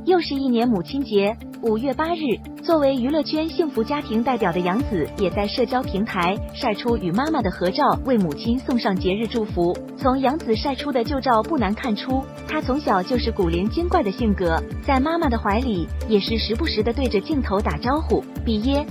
又是一年母亲节，5月8日，作为娱乐圈幸福家庭代表的杨紫也在社交平台晒出与妈妈的合照，为母亲送上节日祝福。从杨紫晒出的旧照不难看出，她从小就是古灵精怪的性格，在妈妈的怀里也是时不时的对着镜头打招呼，比耶。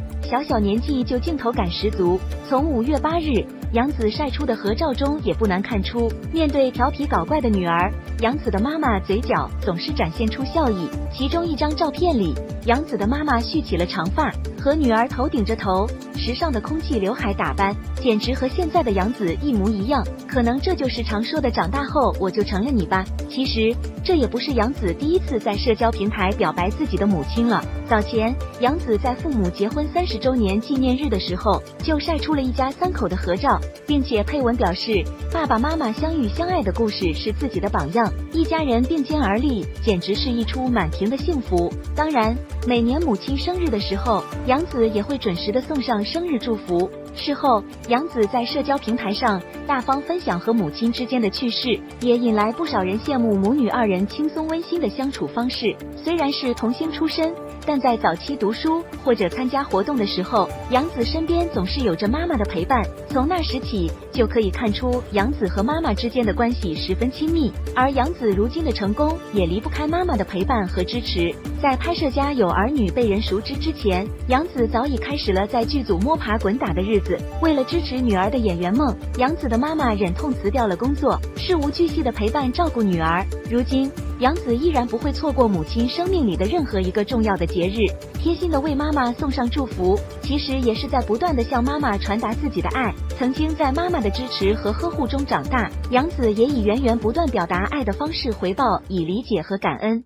小年纪就镜头感十足。从5月8日杨紫晒出的合照中也不难看出，面对调皮搞怪的女儿，杨紫的妈妈嘴角总是展现出笑意。其中一张照片里，杨紫的妈妈蓄起了长发，和女儿头顶着头，时尚的空气刘海打扮，简直和现在的杨紫一模一样。可能这就是常说的长大后我就成了你吧。其实这也不是杨紫第一次在社交平台表白自己的母亲了。早前杨紫在父母结婚30周年纪念日的时候，就晒出了一家3口的合照，并且配文表示爸爸妈妈相遇相爱的故事是自己的榜样，一家人并肩而立，简直是一出满屏的幸福。当然，每年母亲生日的时候，杨紫也会准时的送上生日祝福。事后，杨紫在社交平台上大方分享和母亲之间的趣事，也引来不少人羡慕母女2人轻松温馨的相处方式。虽然是童星出身，但在早期读书或者参加活动的时候，杨紫身边总是有着妈妈的陪伴。从那时起，就可以看出杨紫和妈妈之间的关系十分亲密。而杨紫如今的成功，也离不开妈妈的陪伴和支持。在拍摄《家有儿女》被人熟知之前，杨紫早已开始了在剧组摸爬滚打的日子。为了支持女儿的演员梦，杨紫的妈妈忍痛辞掉了工作，事无巨细的陪伴照顾女儿。如今，杨紫依然不会错过母亲生命里的任何一个重要的节日，贴心的为妈妈送上祝福，其实也是在不断的向妈妈传达自己的爱。曾经在妈妈的支持和呵护中长大，杨紫也以源源不断表达爱的方式回报，以理解和感恩。